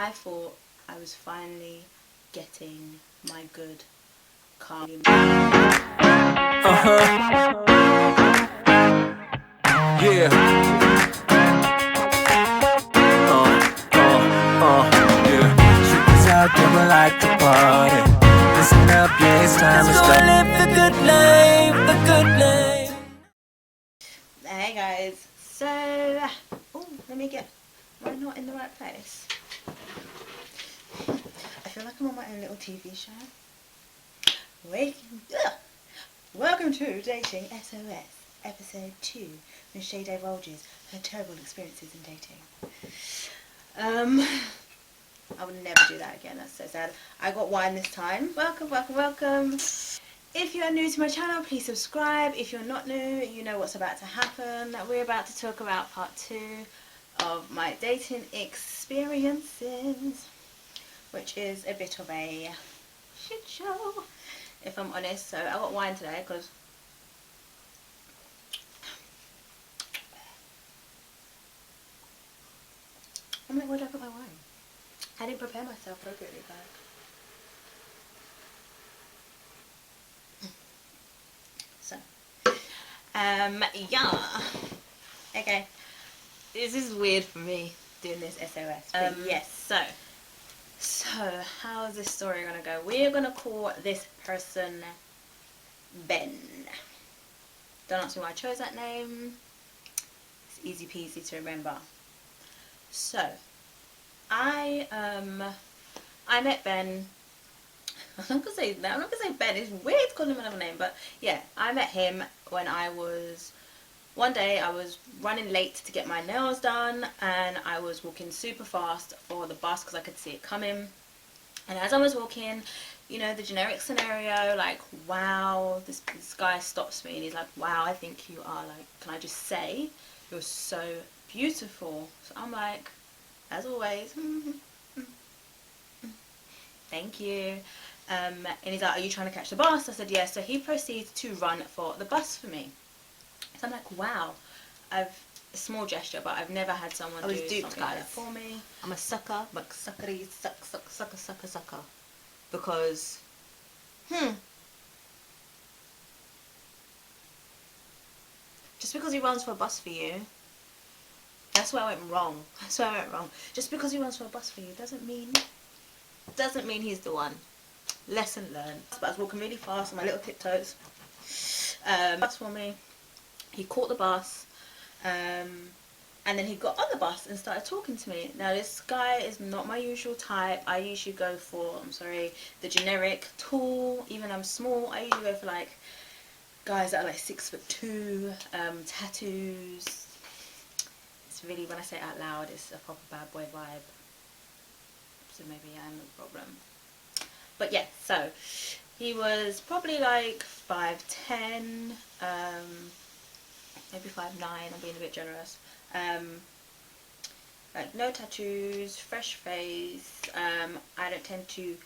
I thought I was finally getting my good calm. Yeah. Yeah. Shit out there, we like to party. Listen up, yeah, it's time to start. Live the good life, the good life. Hey guys, so let me get. Am I not in the right place? I feel like I'm on my own little TV show. Welcome to Dating SOS, episode 2, when Shay divulges her terrible experiences in dating. I would never do that again, that's so sad. I got wine this time. Welcome. If you are new to my channel, please subscribe. If you're not new, you know what's about to happen. We're about to talk about part 2 of my dating experiences, which is a bit of a shit show, if I'm honest. So I got wine today because I'm like, where did I put my wine? I didn't prepare myself appropriately, but so yeah. Okay. This is weird for me doing this SOS. But yes, so how is this story gonna go? We're gonna call this person Ben. Don't ask me why I chose that name. It's easy peasy to remember. So I met Ben. I'm not gonna say Ben. It's weird calling him another name, but yeah, I met him when one day I was running late to get my nails done, and I was walking super fast for the bus because I could see it coming. And as I was walking, you know, the generic scenario, like, wow, this guy stops me and he's like, wow, I think you are, like, can I just say, you're so beautiful. So I'm like, as always, thank you. And he's like, are you trying to catch the bus? I said, yes. So he proceeds to run for the bus for me. So I'm like, wow, a small gesture, but I've never had someone do something like that for me. I'm a sucker, but suckery, sucker. Because, just because he runs for a bus for you, that's where I went wrong. Just because he runs for a bus for you doesn't mean he's the one. Lesson learned. But I was walking really fast on my little tiptoes. Bus for me. He caught the bus, and then he got on the bus and started talking to me. Now this guy is not my usual type. I usually go for, the generic tall. Even I'm small, I usually go for like guys that are like 6'2", tattoos. It's really, when I say it out loud, it's a proper bad boy vibe. So maybe I'm the problem. But yeah, so he was probably like 5'10", maybe 5'9", I'm being a bit generous. Like no tattoos, fresh face. I don't tend to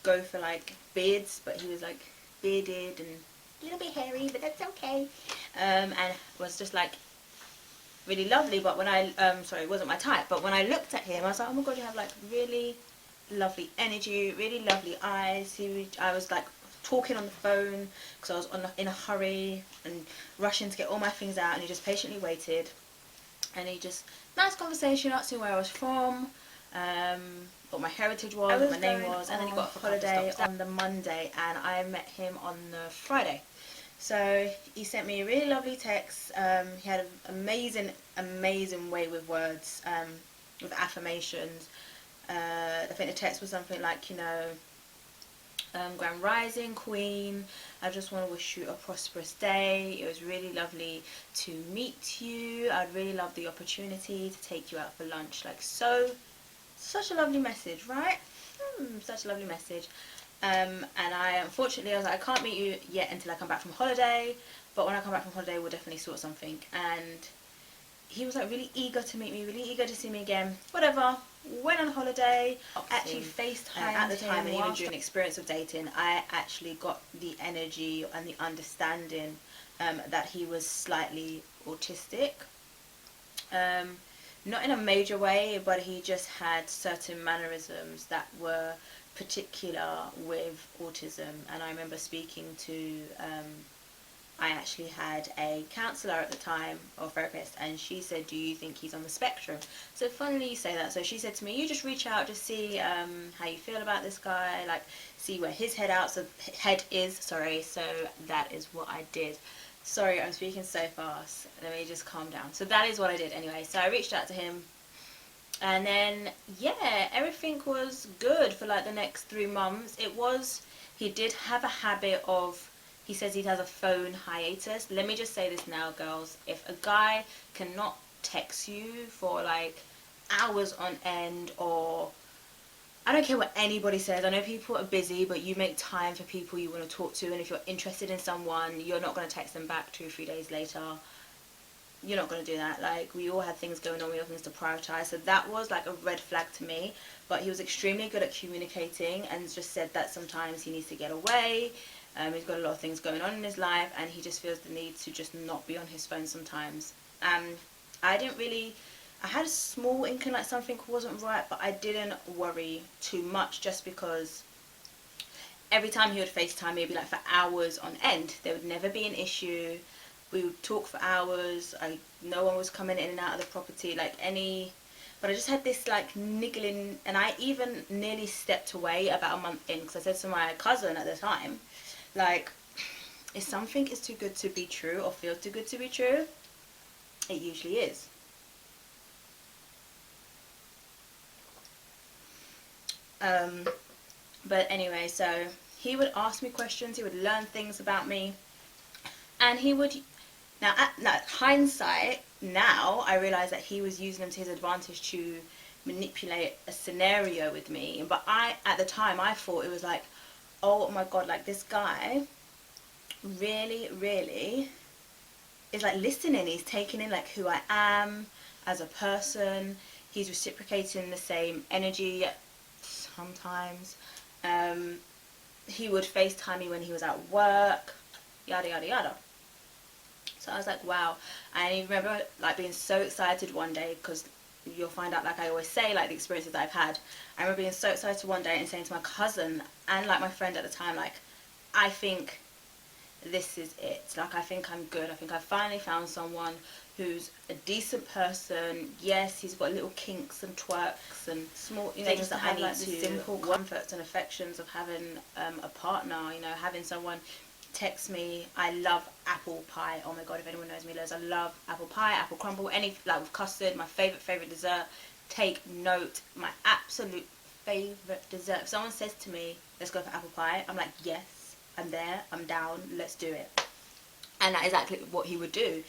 go for like beards, but he was like bearded and a little bit hairy, but that's okay. And was just like really lovely. But when I it wasn't my type, but when I looked at him, I was like, oh my god, you have like really lovely energy, really lovely eyes. I was like talking on the phone because I was in a hurry and rushing to get all my things out, and he just patiently waited. And he just, nice conversation, asked me where I was from, what my heritage was, what my name was, and then he got a holiday on the Monday, and I met him on the Friday. So he sent me a really lovely text. He had an amazing way with words, with affirmations. I think the text was something like, you know, Grand Rising Queen, I just want to wish you a prosperous day. It was really lovely to meet you. I'd really love the opportunity to take you out for lunch. Like, such a lovely message, right? Such a lovely message. And unfortunately, I was like, I can't meet you yet until I come back from holiday, but when I come back from holiday, we'll definitely sort something. And he was like really eager to meet me, really eager to see me again. Whatever. Went on holiday. Actually FaceTimed at the time, and even during the experience of dating, I actually got the energy and the understanding that he was slightly autistic. not in a major way, but he just had certain mannerisms that were particular with autism. And I remember speaking to, I actually had a counsellor at the time, or therapist, and she said, do you think he's on the spectrum? So funnily you say that. So she said to me, you just reach out, just see how you feel about this guy, like see where his head is, sorry. So that is what I did. Sorry, I'm speaking so fast. Let me just calm down. So that is what I did anyway. So I reached out to him, and then yeah, everything was good for like the next 3 months. He did have a habit of, he says he has a phone hiatus. Let me just say this now, girls. If a guy cannot text you for like hours on end, or I don't care what anybody says. I know people are busy, but you make time for people you want to talk to. And if you're interested in someone, you're not going to text them back 2 or 3 days later. You're not going to do that. Like, we all had things going on. We have things to prioritize. So that was like a red flag to me. But he was extremely good at communicating, and just said that sometimes he needs to get away. He's got a lot of things going on in his life, and he just feels the need to just not be on his phone sometimes. I had a small inkling like something wasn't right, but I didn't worry too much, just because every time he would FaceTime me, it'd be like for hours on end. There would never be an issue. We would talk for hours. No one was coming in and out of the property, but I just had this like niggling, and I even nearly stepped away about a month in, because I said to my cousin at the time, like, if something is too good to be true, or feels too good to be true, it usually is. But anyway, so he would ask me questions, he would learn things about me, and he would, now at hindsight, now I realise that he was using them to his advantage to manipulate a scenario with me. But at the time, I thought it was like, oh my god, like this guy really, really is like listening. He's taking in like who I am as a person. He's reciprocating the same energy sometimes. He would FaceTime me when he was at work, yada yada yada. So I was like, wow. And I remember like being so excited one day, because you'll find out, like I always say, like the experiences that I've had. I remember being so excited one day and saying to my cousin and like my friend at the time, like, I think this is it. Like, I think I'm good. I think I finally found someone who's a decent person. Yes, he's got little kinks and twerks and small, things that I need, like the simple comforts and affections of having a partner. Having someone text me. I love apple pie. Oh my god, if anyone knows me, I love apple pie, apple crumble, any like with custard. My favorite dessert. Take note, my absolute favorite dessert. If someone says to me, let's go for apple pie, I'm like, yes, I'm there, I'm down, let's do it. And that is exactly what he would do.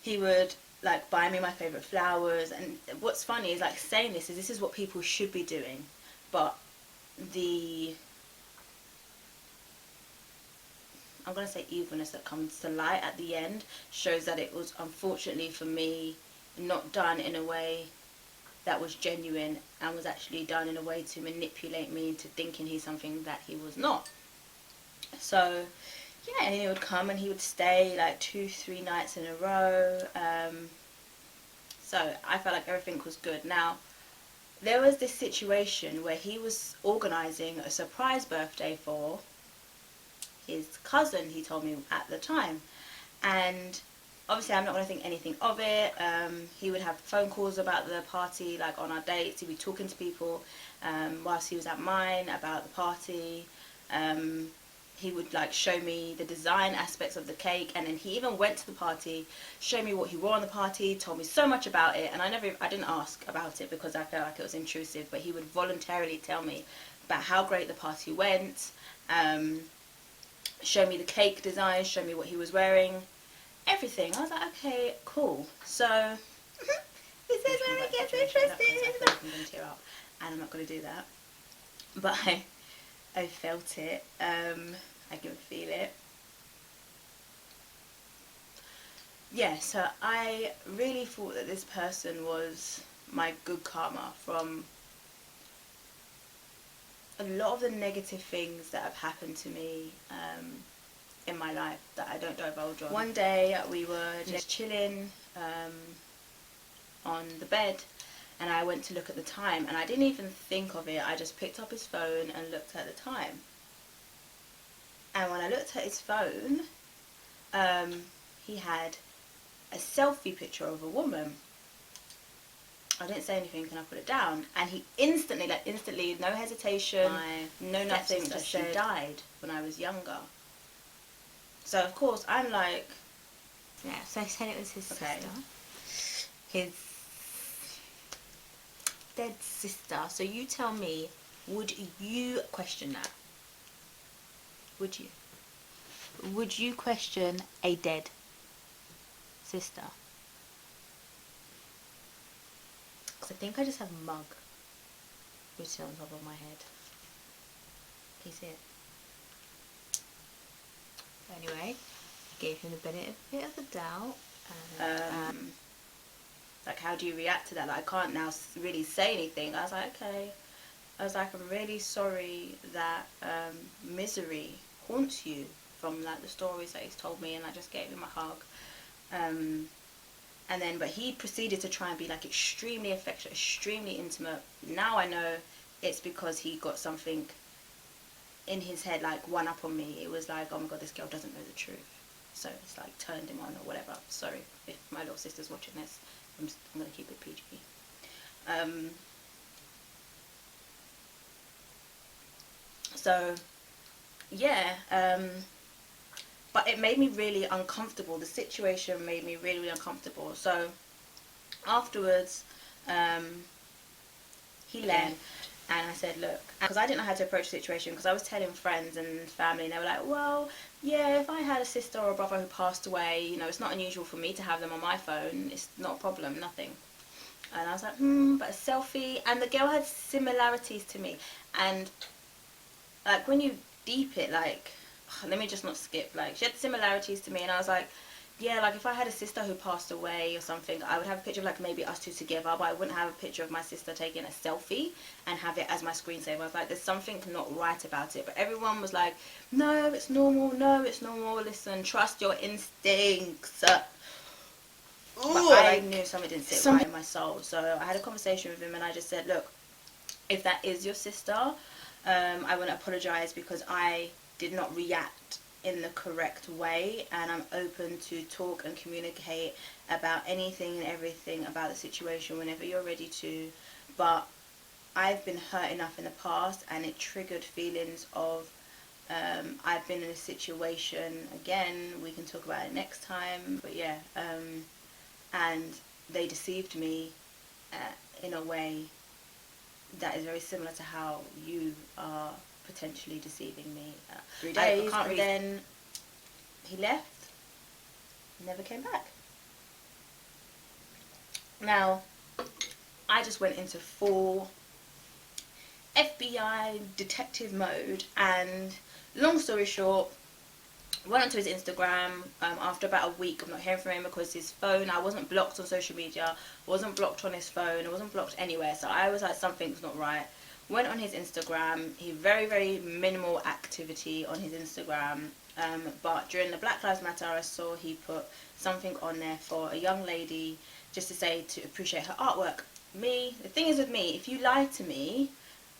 He would like buy me my favorite flowers. And what's funny is, like, saying this is what people should be doing, but I'm going to say evilness that comes to light at the end shows that it was, unfortunately for me, not done in a way that was genuine, and was actually done in a way to manipulate me into thinking he's something that he was not. So yeah, and he would come and he would stay like 2-3 nights in a row. So I felt like everything was good. Now, there was this situation where he was organising a surprise birthday for his cousin, he told me at the time. And obviously I'm not going to think anything of it. He would have phone calls about the party, like on our dates. He'd be talking to people whilst he was at mine about the party. He would like show me the design aspects of the cake, and then he even went to the party, showed me what he wore on the party, told me so much about it, and I didn't ask about it because I felt like it was intrusive, but he would voluntarily tell me about how great the party went, show me the cake design, show me what he was wearing, everything. I was like, okay, cool. So this is where it gets interesting. I'm going to tear up, and I'm not going to do that, but I felt it. I can feel it. Yeah, so I really thought that this person was my good karma from a lot of the negative things that have happened to me in my life that I don't divulge on. One day we were just chilling. on the bed, and I went to look at the time, and I didn't even think of it. I just picked up his phone and looked at the time. And when I looked at his phone, he had a selfie picture of a woman. I didn't say anything and I put it down, and he instantly, no hesitation, no nothing, just said she died when I was younger. So of course I'm like, yeah. So I said it was his sister, his dead sister. So you tell me, would you question that? Would you? Would you question a dead sister? I think I just have a mug which is on top of my head. Can you see it? Anyway, gave him the benefit of the doubt. And, like, how do you react to that? Like, I can't now really say anything. I was like, okay. I was like, I'm really sorry that misery haunts you from like the stories that he's told me, and I just gave him a hug. And then, but he proceeded to try and be like extremely affectionate, extremely intimate. Now I know it's because he got something in his head, like one up on me. It was like, oh my god, this girl doesn't know the truth. So it's like turned him on or whatever. Sorry if my little sister's watching this. I'm going to keep it PG. So, yeah. But it made me really uncomfortable. The situation made me really, really uncomfortable. So afterwards, he left, and I said, look, because I didn't know how to approach the situation, because I was telling friends and family, and they were like, well, yeah, if I had a sister or a brother who passed away, you know, it's not unusual for me to have them on my phone. It's not a problem, nothing. And I was like, but a selfie, and the girl had similarities to me. And like when you deep it, like, let me just not skip, like, she had similarities to me, and I was like, yeah, like if I had a sister who passed away or something, I would have a picture of like maybe us two together, but I wouldn't have a picture of my sister taking a selfie and have it as my screensaver. I was like, there's something not right about it. But everyone was like, no, it's normal, no, it's normal, listen, trust your instincts. But I knew something didn't sit right in my soul. So I had a conversation with him, and I just said, look, if that is your sister, I want to apologise because I did not react in the correct way, and I'm open to talk and communicate about anything and everything about the situation whenever you're ready to. But I've been hurt enough in the past, and it triggered feelings of I've been in a situation again. We can talk about it next time, but yeah, and they deceived me in a way that is very similar to how you are potentially deceiving me. 3 days, and then he left, never came back. Now, I just went into full FBI detective mode, and long story short, went onto his Instagram after about a week of not hearing from him, because his phone, I wasn't blocked on social media, wasn't blocked on his phone, it wasn't blocked anywhere, so I was like, something's not right. Went on his Instagram, he very, very minimal activity on his Instagram, but during the Black Lives Matter, I saw he put something on there for a young lady, just to say to appreciate her artwork. The thing is with me, if you lie to me,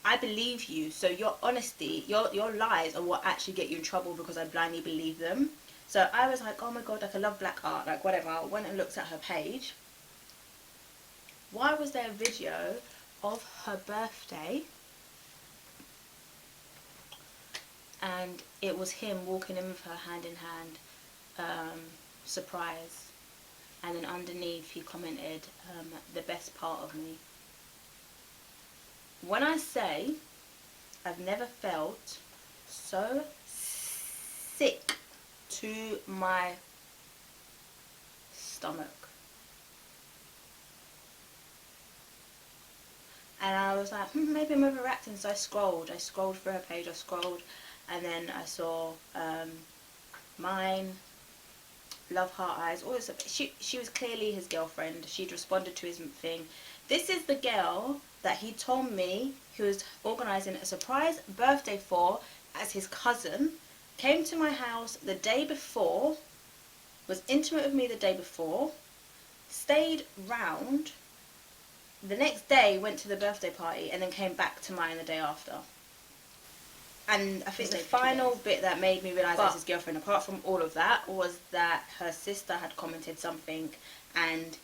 I believe you, so your honesty, your lies are what actually get you in trouble, because I blindly believe them. So I was like, oh my god, like I love black art, like whatever. I went and looked at her page. Why was there a video of her birthday, and it was him walking in with her hand in hand, surprise, and then underneath he commented, the best part of me. When I say I've never felt so sick to my stomach, and I was like, maybe I'm overreacting, so I scrolled through her page, and then I saw mine, love heart eyes, all this stuff. She was clearly his girlfriend. She'd responded to his thing. This is the girl that he told me he was organising a surprise birthday for as his cousin, came to my house the day before, was intimate with me the day before, stayed round the next day went to the birthday party and then came back to mine the day after. And I think the final bit that made me realise that's his girlfriend, apart from all of that, was that her sister had commented something, and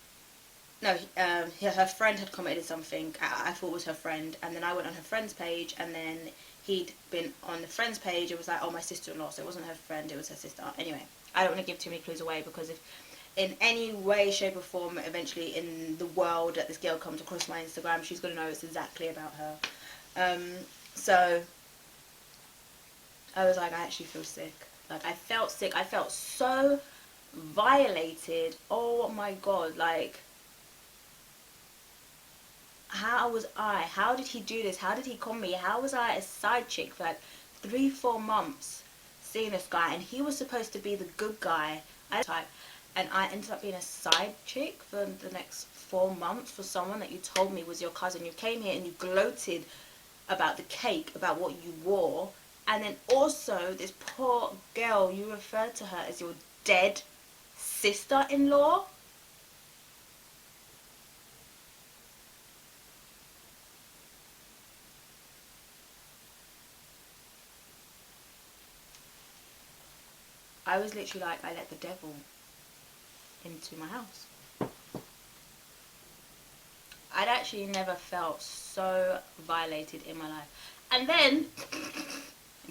no, her friend had commented something I thought was her friend, and then I went on her friend's page, and then he'd been on the friend's page. It was like, oh, my sister-in-law, so it wasn't her friend, it was her sister. Anyway, I don't want to give too many clues away, because if in any way, shape or form, eventually in the world that this girl comes across my Instagram, she's going to know it's exactly about her. So I was like, I actually feel sick. Like, I felt sick. I felt so violated. Oh my God. Like, how was I? How did he do this? How did he con me? How was I a side chick for like 3-4 months seeing this guy? And he was supposed to be the good guy. And I ended up being a side chick for the next 4 months for someone that you told me was your cousin. You came here and you gloated about the cake, about what you wore. And then also, this poor girl, you referred to her as your dead sister-in-law. I was literally like, I let the devil into my house. I'd actually never felt so violated in my life. And then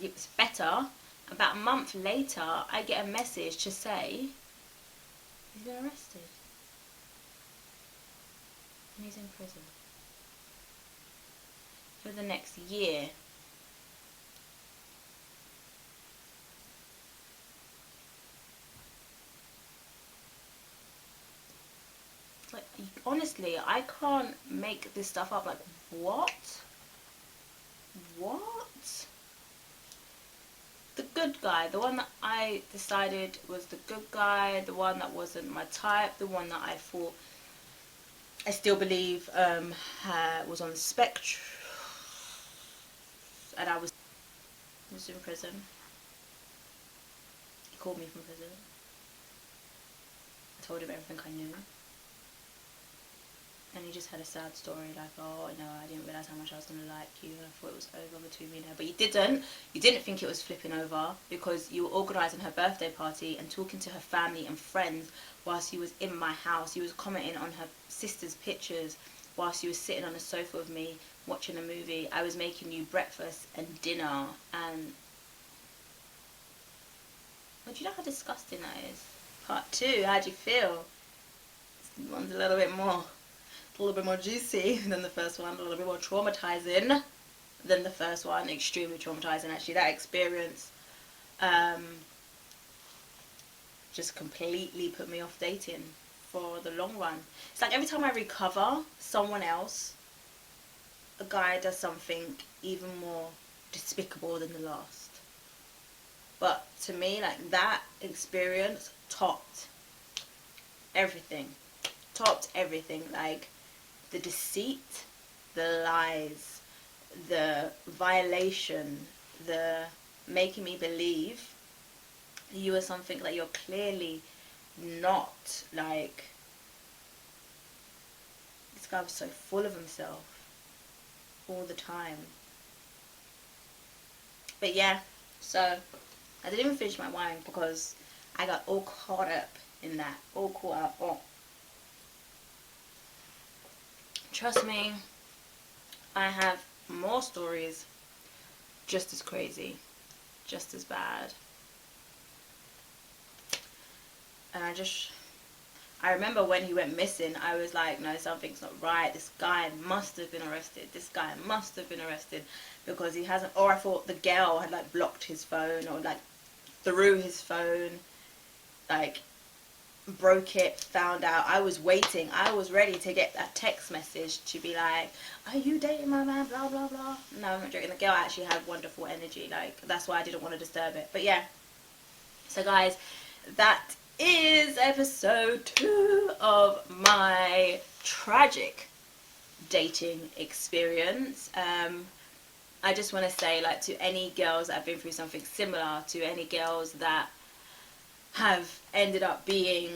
it's better. About a month later, I get a message to say he's been arrested and he's in prison for the next year. Like, honestly, I can't make this stuff up. Like, what? The good guy, the one that I decided was the good guy, the one that wasn't my type, the one that I thought, I still believe was on the spectrum, and I was in prison. He called me from prison. I told him everything I knew. And he just had a sad story, like, oh, no, I didn't realise how much I was going to like you, and I thought it was over between me and her. But you didn't think it was flipping over, because you were organising her birthday party and talking to her family and friends whilst you was in my house. You was commenting on her sister's pictures whilst you was sitting on the sofa with me watching a movie. I was making you breakfast and dinner, and... Well, do you know how disgusting that is? Part 2, how do you feel? This one's a little bit more juicy than the first one, a little bit more traumatizing than the first one, extremely traumatizing actually. That experience just completely put me off dating for the long run. It's like every time I recover, someone else, a guy, does something even more despicable than the last. But to me, like, that experience topped everything. Like, the deceit, the lies, the violation, the making me believe you are something that you're clearly not. Like, this guy was so full of himself all the time. But yeah, so I didn't even finish my wine because I got all caught up in that. Oh. Trust me, I have more stories just as crazy, just as bad. And I remember when he went missing, I was like, no, something's not right. This guy must have been arrested. Because he hasn't, or I thought the girl had like blocked his phone, or like threw his phone, like broke it, found out. I was waiting. I was ready to get that text message to be like, are you dating my man, blah blah blah. No, I'm not joking. The girl actually had wonderful energy. Like, that's why I didn't want to disturb it. But yeah, so guys, that is episode 2 of my tragic dating experience. I just want to say, like, to any girls that have been through something similar, to any girls that have ended up being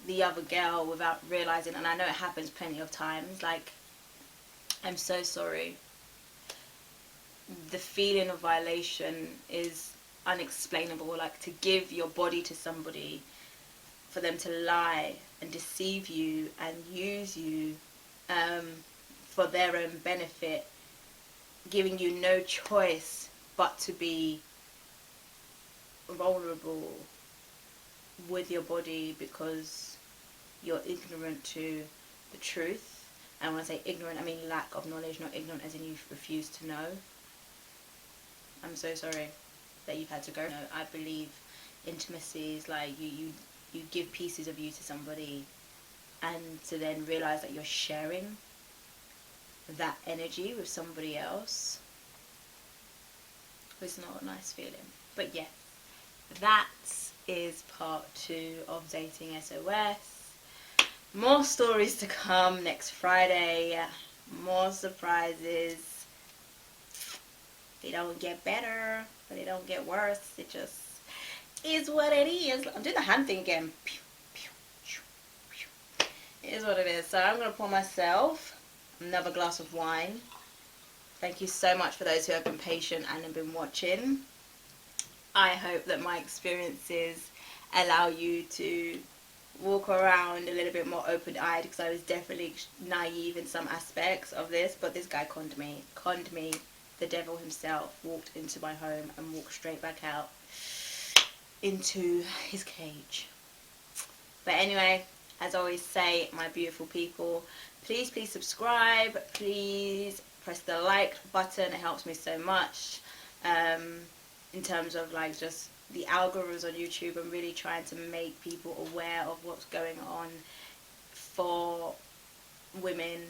the other girl without realizing, and I know it happens plenty of times, like, I'm so sorry. The feeling of violation is unexplainable. Like, to give your body to somebody, for them to lie and deceive you and use you for their own benefit, giving you no choice but to be vulnerable with your body because you're ignorant to the truth. And when I say ignorant, I mean lack of knowledge, not ignorant as in you refuse to know. I'm so sorry that you've had to go. I believe intimacy is like you give pieces of you to somebody, and to then realize that you're sharing that energy with somebody else is not a nice feeling. But yeah, that is part 2 of Dating SOS. More stories to come next Friday. More surprises. They don't get better, but they don't get worse. It just is what it is. I'm doing the hand thing again. It is what it is. So I'm going to pour myself another glass of wine. Thank you so much for those who have been patient and have been watching. I hope that my experiences allow you to walk around a little bit more open-eyed, because I was definitely naive in some aspects of this, but this guy conned me. The devil himself walked into my home and walked straight back out into his cage. But anyway, as I always say, my beautiful people, please subscribe, please press the like button. It helps me so much in terms of like just the algorithms on YouTube. I'm really trying to make people aware of what's going on for women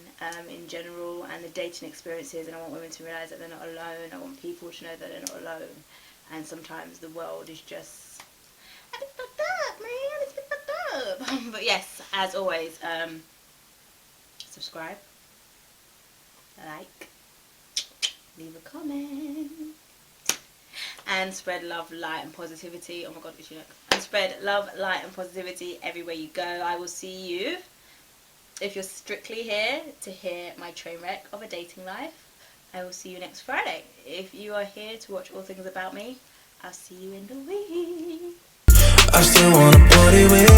in general and the dating experiences, and I want women to realize that they're not alone. I want people to know that they're not alone, and sometimes the world is just a bit fucked up, man. It's a bit fucked up. But yes, as always, subscribe, like, leave a comment, and spread love, light and positivity. Oh my god, and spread love, light and positivity everywhere you go. I will see you, if you're strictly here to hear my train wreck of a dating life, I will see you next Friday. If you are here to watch all things about me, I'll see you in the week. I still wanna party with